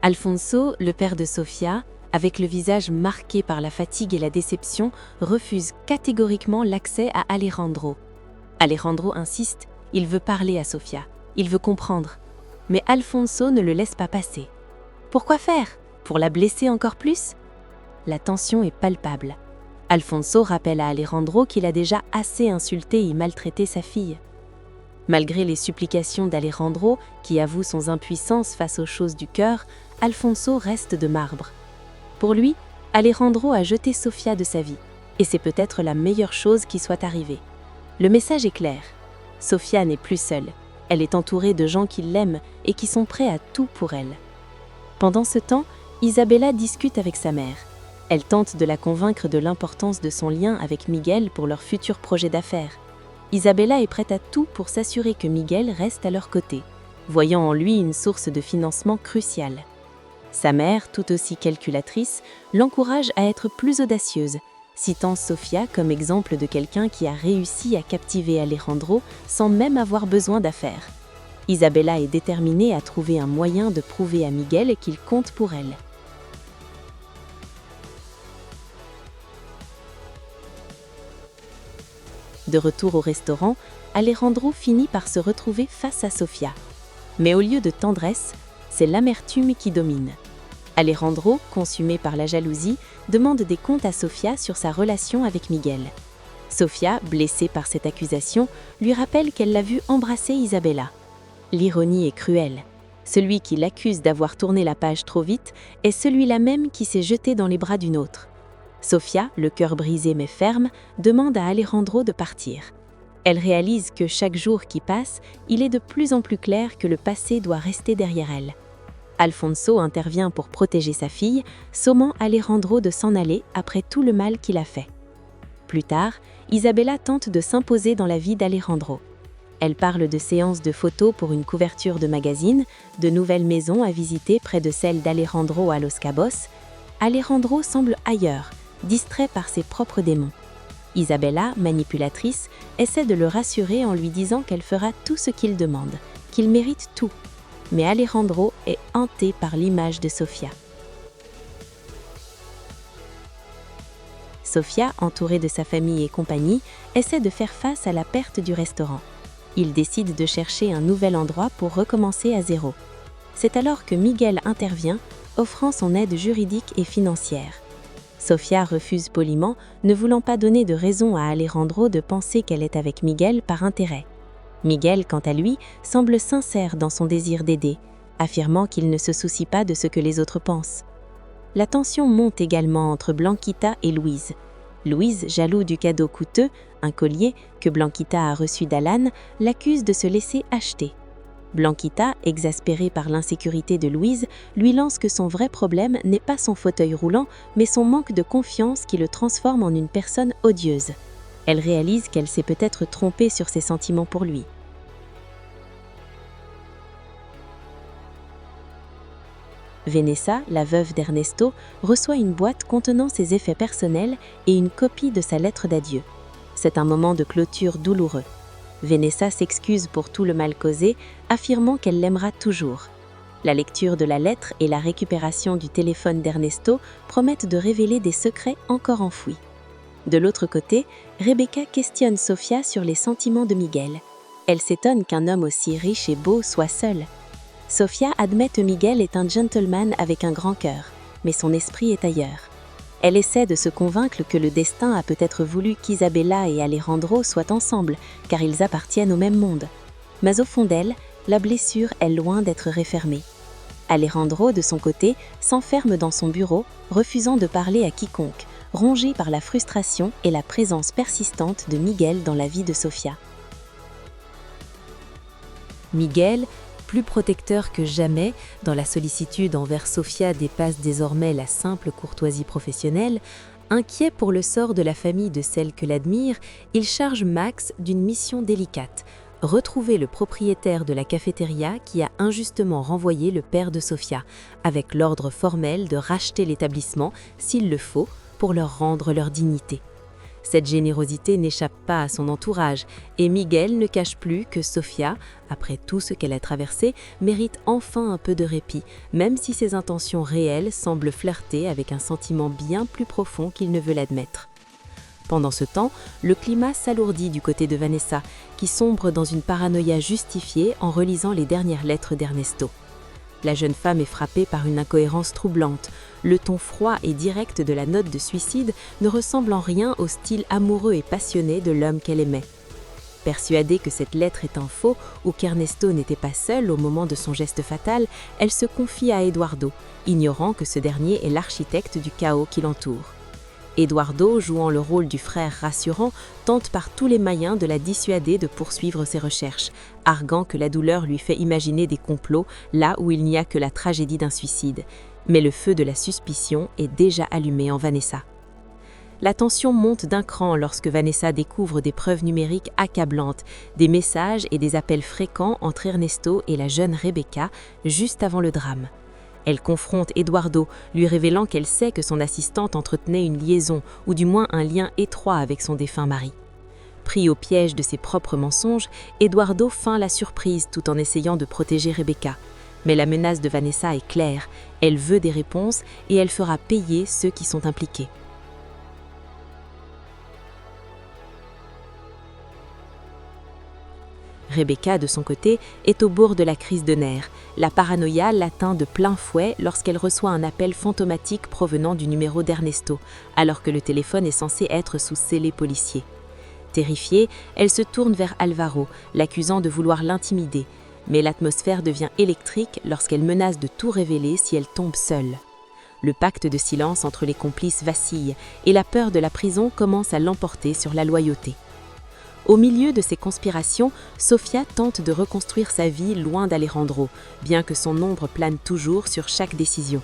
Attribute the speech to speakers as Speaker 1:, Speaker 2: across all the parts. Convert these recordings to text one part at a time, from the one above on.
Speaker 1: Alfonso, le père de Sofia, avec le visage marqué par la fatigue et la déception, refuse catégoriquement l'accès à Alejandro. Alejandro insiste, il veut parler à Sofia, il veut comprendre. Mais Alfonso ne le laisse pas passer. Pourquoi faire? Pour la blesser encore plus? La tension est palpable. Alfonso rappelle à Alejandro qu'il a déjà assez insulté et maltraité sa fille. Malgré les supplications d'Alejandro, qui avoue son impuissance face aux choses du cœur, Alfonso reste de marbre. Pour lui, Alejandro a jeté Sofia de sa vie, et c'est peut-être la meilleure chose qui soit arrivée. Le message est clair. Sofia n'est plus seule. Elle est entourée de gens qui l'aiment et qui sont prêts à tout pour elle. Pendant ce temps, Isabella discute avec sa mère. Elle tente de la convaincre de l'importance de son lien avec Miguel pour leur futur projet d'affaires. Isabella est prête à tout pour s'assurer que Miguel reste à leur côté, voyant en lui une source de financement cruciale. Sa mère, tout aussi calculatrice, l'encourage à être plus audacieuse, citant Sofia comme exemple de quelqu'un qui a réussi à captiver Alejandro sans même avoir besoin d'affaires. Isabella est déterminée à trouver un moyen de prouver à Miguel qu'il compte pour elle. De retour au restaurant, Alejandro finit par se retrouver face à Sofia. Mais au lieu de tendresse, c'est l'amertume qui domine. Alejandro, consumé par la jalousie, demande des comptes à Sofia sur sa relation avec Miguel. Sofia, blessée par cette accusation, lui rappelle qu'elle l'a vu embrasser Isabella. L'ironie est cruelle. Celui qui l'accuse d'avoir tourné la page trop vite est celui-là même qui s'est jeté dans les bras d'une autre. Sofia, le cœur brisé mais ferme, demande à Alejandro de partir. Elle réalise que chaque jour qui passe, il est de plus en plus clair que le passé doit rester derrière elle. Alfonso intervient pour protéger sa fille, sommant Alejandro de s'en aller après tout le mal qu'il a fait. Plus tard, Isabella tente de s'imposer dans la vie d'Alejandro. Elle parle de séances de photos pour une couverture de magazine, de nouvelles maisons à visiter près de celle d'Alejandro à Los Cabos. Alejandro semble ailleurs, distrait par ses propres démons. Isabella, manipulatrice, essaie de le rassurer en lui disant qu'elle fera tout ce qu'il demande, qu'il mérite tout. Mais Alejandro est hanté par l'image de Sofia. Sofia, entourée de sa famille et compagnie, essaie de faire face à la perte du restaurant. Il décide de chercher un nouvel endroit pour recommencer à zéro. C'est alors que Miguel intervient, offrant son aide juridique et financière. Sofia refuse poliment, ne voulant pas donner de raison à Alejandro de penser qu'elle est avec Miguel par intérêt. Miguel, quant à lui, semble sincère dans son désir d'aider, affirmant qu'il ne se soucie pas de ce que les autres pensent. La tension monte également entre Blanquita et Louise. Louise, jaloux du cadeau coûteux, un collier, que Blanquita a reçu d'Alan, l'accuse de se laisser acheter. Blanquita, exaspérée par l'insécurité de Louise, lui lance que son vrai problème n'est pas son fauteuil roulant, mais son manque de confiance qui le transforme en une personne odieuse. Elle réalise qu'elle s'est peut-être trompée sur ses sentiments pour lui. Vanessa, la veuve d'Ernesto, reçoit une boîte contenant ses effets personnels et une copie de sa lettre d'adieu. C'est un moment de clôture douloureux. Vanessa s'excuse pour tout le mal causé, affirmant qu'elle l'aimera toujours. La lecture de la lettre et la récupération du téléphone d'Ernesto promettent de révéler des secrets encore enfouis. De l'autre côté, Rebecca questionne Sofia sur les sentiments de Miguel. Elle s'étonne qu'un homme aussi riche et beau soit seul. Sofia admet que Miguel est un gentleman avec un grand cœur, mais son esprit est ailleurs. Elle essaie de se convaincre que le destin a peut-être voulu qu'Isabella et Alejandro soient ensemble, car ils appartiennent au même monde. Mais au fond d'elle, la blessure est loin d'être refermée. Alejandro, de son côté, s'enferme dans son bureau, refusant de parler à quiconque, rongé par la frustration et la présence persistante de Miguel dans la vie de Sofia.
Speaker 2: Miguel, plus protecteur que jamais, dans la sollicitude envers Sofia dépasse désormais la simple courtoisie professionnelle. Inquiet pour le sort de la famille de celle que l'admire, il charge Max d'une mission délicate, retrouver le propriétaire de la cafétéria qui a injustement renvoyé le père de Sofia, avec l'ordre formel de racheter l'établissement, s'il le faut, pour leur rendre leur dignité. Cette générosité n'échappe pas à son entourage, et Miguel ne cache plus que Sofia, après tout ce qu'elle a traversé, mérite enfin un peu de répit, même si ses intentions réelles semblent flirter avec un sentiment bien plus profond qu'il ne veut l'admettre. Pendant ce temps, le climat s'alourdit du côté de Vanessa, qui sombre dans une paranoïa justifiée en relisant les dernières lettres d'Ernesto. La jeune femme est frappée par une incohérence troublante. Le ton froid et direct de la note de suicide ne ressemble en rien au style amoureux et passionné de l'homme qu'elle aimait. Persuadée que cette lettre est un faux ou qu'Ernesto n'était pas seul au moment de son geste fatal, elle se confie à Eduardo, ignorant que ce dernier est l'architecte du chaos qui l'entoure. Eduardo, jouant le rôle du frère rassurant, tente par tous les moyens de la dissuader de poursuivre ses recherches, arguant que la douleur lui fait imaginer des complots là où il n'y a que la tragédie d'un suicide. Mais le feu de la suspicion est déjà allumé en Vanessa. La tension monte d'un cran lorsque Vanessa découvre des preuves numériques accablantes, des messages et des appels fréquents entre Ernesto et la jeune Rebecca juste avant le drame. Elle confronte Eduardo, lui révélant qu'elle sait que son assistante entretenait une liaison, ou du moins un lien étroit avec son défunt mari. Pris au piège de ses propres mensonges, Eduardo feint la surprise tout en essayant de protéger Rebecca. Mais la menace de Vanessa est claire, elle veut des réponses et elle fera payer ceux qui sont impliqués. Rebecca, de son côté, est au bord de la crise de nerfs. La paranoïa l'atteint de plein fouet lorsqu'elle reçoit un appel fantomatique provenant du numéro d'Ernesto, alors que le téléphone est censé être sous scellé policier. Terrifiée, elle se tourne vers Alvaro, l'accusant de vouloir l'intimider. Mais l'atmosphère devient électrique lorsqu'elle menace de tout révéler si elle tombe seule. Le pacte de silence entre les complices vacille et la peur de la prison commence à l'emporter sur la loyauté. Au milieu de ces conspirations, Sofia tente de reconstruire sa vie loin d'Alejandro, bien que son ombre plane toujours sur chaque décision.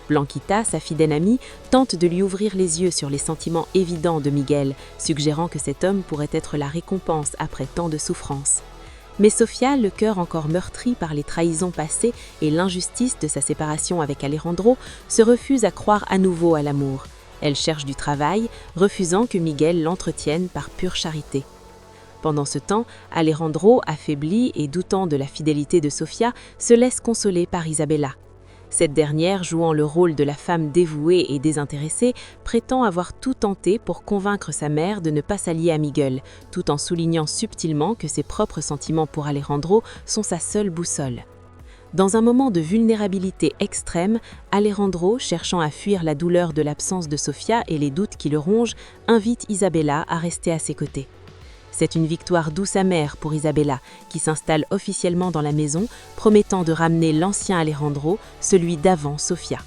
Speaker 2: Blanquita, sa fidèle amie, tente de lui ouvrir les yeux sur les sentiments évidents de Miguel, suggérant que cet homme pourrait être la récompense après tant de souffrances. Mais Sofia, le cœur encore meurtri par les trahisons passées et l'injustice de sa séparation avec Alejandro, se refuse à croire à nouveau à l'amour. Elle cherche du travail, refusant que Miguel l'entretienne par pure charité. Pendant ce temps, Alejandro, affaibli et doutant de la fidélité de Sofia, se laisse consoler par Isabella. Cette dernière, jouant le rôle de la femme dévouée et désintéressée, prétend avoir tout tenté pour convaincre sa mère de ne pas s'allier à Miguel, tout en soulignant subtilement que ses propres sentiments pour Alejandro sont sa seule boussole. Dans un moment de vulnérabilité extrême, Alejandro, cherchant à fuir la douleur de l'absence de Sofia et les doutes qui le rongent, invite Isabella à rester à ses côtés. C'est une victoire douce amère pour Isabella, qui s'installe officiellement dans la maison, promettant de ramener l'ancien Alejandro, celui d'avant Sofia.